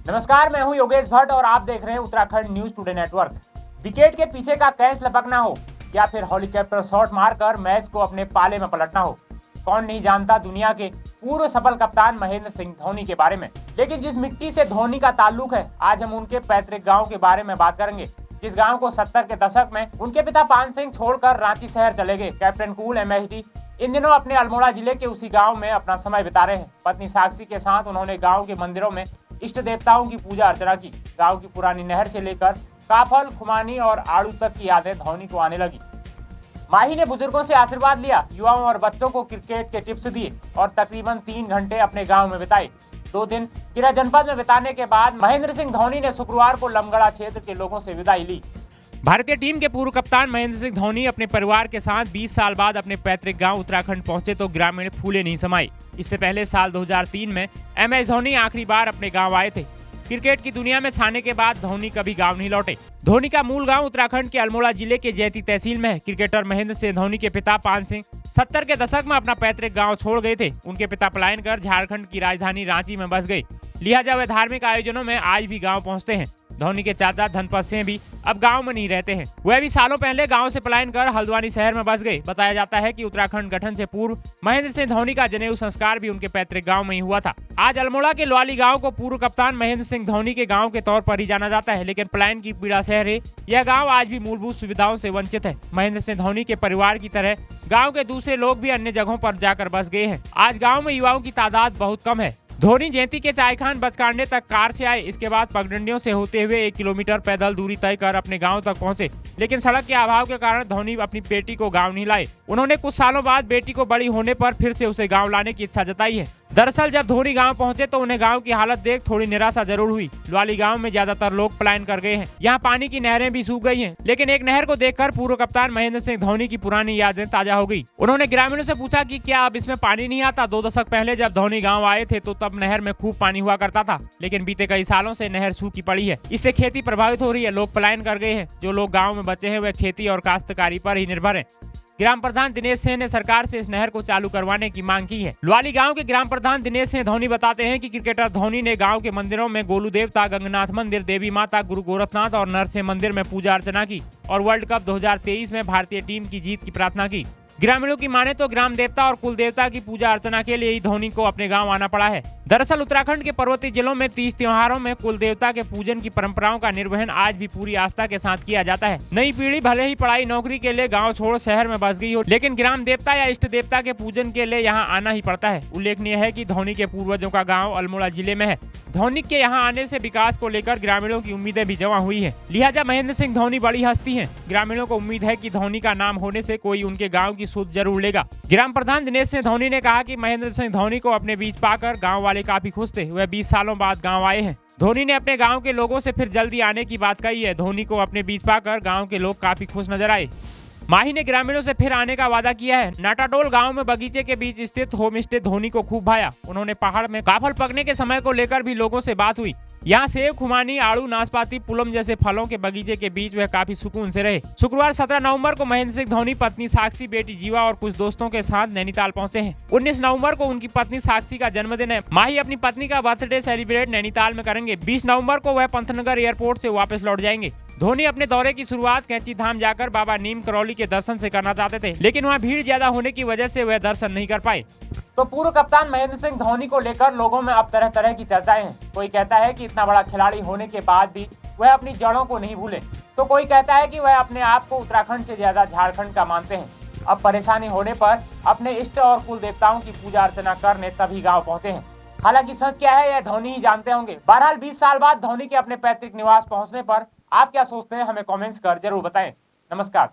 नमस्कार, मैं हूं योगेश भट्ट और आप देख रहे हैं Uttarakhand news today network. Wicket के पीछे का कैच लपकना हो या फिर हेलीकॉप्टर शॉट मारकर मैच को अपने पाले में पलटना हो, कौन नहीं जानता दुनिया के पूर्व सफल कप्तान महेंद्र सिंह धोनी के बारे में। लेकिन जिस मिट्टी से धोनी का ताल्लुक है, आज हम उनके पैतृक गाँव के बारे में बात करेंगे, जिस गांव को 70 के दशक में उनके पिता पान सिंह छोड़कर रांची शहर चले गए। कैप्टन कूल MHD इन दिनों अपने अल्मोड़ा जिले के उसी गांव में अपना समय बिता रहे हैं। पत्नी साक्षी के साथ उन्होंने गांव के मंदिरों में इष्ट देवताओं की पूजा अर्चना की। गांव की पुरानी नहर से लेकर काफल, खुमानी और आड़ू तक की यादें धोनी को आने लगी। माही ने बुजुर्गों से आशीर्वाद लिया, युवाओं और बच्चों को क्रिकेट के टिप्स दिए और तकरीबन 3 घंटे अपने गाँव में बिताए। 2 दिन किरा जनपद में बिताने के बाद महेंद्र सिंह धोनी ने शुक्रवार को लमगड़ा क्षेत्र के लोगों से विदाई ली। भारतीय टीम के पूर्व कप्तान महेंद्र सिंह धोनी अपने परिवार के साथ 20 साल बाद अपने पैतृक गांव उत्तराखंड पहुंचे तो ग्रामीण फूले नहीं समाये। इससे पहले साल 2003 में MS धोनी आखिरी बार अपने गांव आए थे। क्रिकेट की दुनिया में छाने के बाद धोनी कभी गांव नहीं लौटे। धोनी का मूल गांव उत्तराखंड के अल्मोड़ा जिले के जैती तहसील में है। क्रिकेटर महेंद्र सिंह धोनी के पिता पान सिंह 70 के दशक में अपना पैतृक गाँव छोड़ गए थे। उनके पिता पलायन कर झारखंड की राजधानी रांची में बस गए, लिहाजा वे धार्मिक आयोजनों में आज भी गाँव पहुँचते हैं। धोनी के चाचा धनपत सिंह भी अब गांव में नहीं रहते हैं। वह भी सालों पहले गांव से पलायन कर हल्द्वानी शहर में बस गए। बताया जाता है कि उत्तराखंड गठन से पूर्व महेंद्र सिंह धोनी का जनेऊ संस्कार भी उनके पैतृक गांव में ही हुआ था। आज अल्मोड़ा के लवाली गांव को पूर्व कप्तान महेंद्र सिंह धोनी के गांव के तौर पर ही जाना जाता है, लेकिन पलायन की पीड़ा सह रहे यह गाँव आज भी मूलभूत सुविधाओं से वंचित है। महेंद्र सिंह धोनी के परिवार की तरह गाँव के दूसरे लोग भी अन्य जगहों पर जाकर बस गए हैं। आज गाँव में युवाओं की तादाद बहुत कम है। धोनी जयंती के चायखान बचकांडे तक कार से आए, इसके बाद पगडंडियों से होते हुए 1 किलोमीटर पैदल दूरी तय कर अपने गांव तक पहुंचे, लेकिन सड़क के अभाव के कारण धोनी अपनी बेटी को गांव नहीं लाए। उन्होंने कुछ सालों बाद बेटी को बड़ी होने पर फिर से उसे गांव लाने की इच्छा जताई है। दरअसल जब धोनी गांव पहुंचे तो उन्हें गांव की हालत देख थोड़ी निराशा जरूर हुई। लवाली गांव में ज्यादातर लोग पलायन कर गए हैं, यहाँ पानी की नहरें भी सूख गई हैं, लेकिन एक नहर को देखकर पूर्व कप्तान महेंद्र सिंह धोनी की पुरानी यादें ताजा हो गई। उन्होंने ग्रामीणों से पूछा कि क्या अब इसमें पानी नहीं आता। 2 दशक पहले जब धोनी गाँव आए थे तो तब नहर में खूब पानी हुआ करता था, लेकिन बीते कई सालों से नहर सूखी पड़ी है। इससे खेती प्रभावित हो रही है, लोग पलायन कर गए हैं। जो लोग गाँव में बचे हैं वे खेती और काश्तकारी पर ही निर्भर है। ग्राम प्रधान दिनेश सिंह ने सरकार से इस नहर को चालू करवाने की मांग की है। लवाली गांव के ग्राम प्रधान दिनेश सिंह धोनी बताते हैं कि क्रिकेटर धोनी ने गांव के मंदिरों में गोलू देवता, गंगनाथ मंदिर, देवी माता, गुरु गोरखनाथ और नरसिंह मंदिर में पूजा अर्चना की और वर्ल्ड कप 2023 में भारतीय टीम की जीत की प्रार्थना की। ग्रामीणों की माने तो ग्राम देवता और कुल देवता की पूजा अर्चना के लिए ही धोनी को अपने गांव आना पड़ा है। दरअसल उत्तराखंड के पर्वतीय जिलों में 30 त्योहारों में कुल देवता के पूजन की परंपराओं का निर्वहन आज भी पूरी आस्था के साथ किया जाता है। नई पीढ़ी भले ही पढ़ाई नौकरी के लिए गांव छोड़ शहर में बस गई हो, लेकिन ग्राम देवता या इष्ट देवता के पूजन के लिए यहाँ आना ही पड़ता है। उल्लेखनीय है कि धोनी के पूर्वजों का गाँव अल्मोड़ा जिले में है। धोनी के यहाँ आने से विकास को लेकर ग्रामीणों की उम्मीदें भी जमा हुई है, लिहाजा महेंद्र सिंह धोनी बड़ी हस्ती हैं। ग्रामीणों को उम्मीद है कि धोनी का नाम होने से कोई उनके गांव की सुध जरूर लेगा। ग्राम प्रधान दिनेश सिंह धोनी ने कहा कि महेंद्र सिंह धोनी को अपने बीच पाकर गांव वाले काफी खुश थे। वह 20 सालों बाद गांव आए हैं। धोनी ने अपने गांव के लोगों से फिर जल्दी आने की बात कही है। धोनी को अपने बीच पाकर गांव के लोग काफी खुश नजर आए। माही ने ग्रामीणों से फिर आने का वादा किया है। नाटाडोल गांव में बगीचे के बीच स्थित होम स्टे धोनी को खूब भाया। उन्होंने पहाड़ में काफल पकने के समय को लेकर भी लोगों से बात हुई। यहाँ सेब, खुमानी, आड़ू, नाशपाती, पुलम जैसे फलों के बगीचे के बीच वह काफी सुकून से रहे। शुक्रवार 17 नवंबर को महेंद्र सिंह धोनी पत्नी साक्षी, बेटी जीवा और कुछ दोस्तों के साथ नैनीताल पहुंचे हैं। 19 नवंबर को उनकी पत्नी साक्षी का जन्मदिन है। माही अपनी पत्नी का बर्थडे सेलिब्रेट नैनीताल में करेंगे। 20 नवंबर को वह पंतनगर एयरपोर्ट से वापस लौट जाएंगे। धोनी अपने दौरे की शुरुआत कैंची धाम जाकर बाबा नीम करौली के दर्शन से करना चाहते थे, लेकिन वहां भीड़ ज्यादा होने की वजह से वह दर्शन नहीं कर पाए। तो पूर्व कप्तान महेंद्र सिंह धोनी को लेकर लोगों में अब तरह तरह की चर्चाएं हैं। कोई कहता है कि इतना बड़ा खिलाड़ी होने के बाद भी वह अपनी जड़ों को नहीं भूले, तो कोई कहता है कि वह अपने आप को उत्तराखंड से ज्यादा झारखंड का मानते हैं। अब परेशानी होने पर अपने इष्ट और कुल देवताओं की पूजा अर्चना करने तभी गाँव पहुँचे हैं। हालांकि सच क्या है यह धोनी ही जानते होंगे। बहरहाल 20 साल बाद धोनी के अपने पैतृक निवास पहुँचने पर आप क्या सोचते हैं, हमें कमेंट्स कर जरूर बताएं। नमस्कार।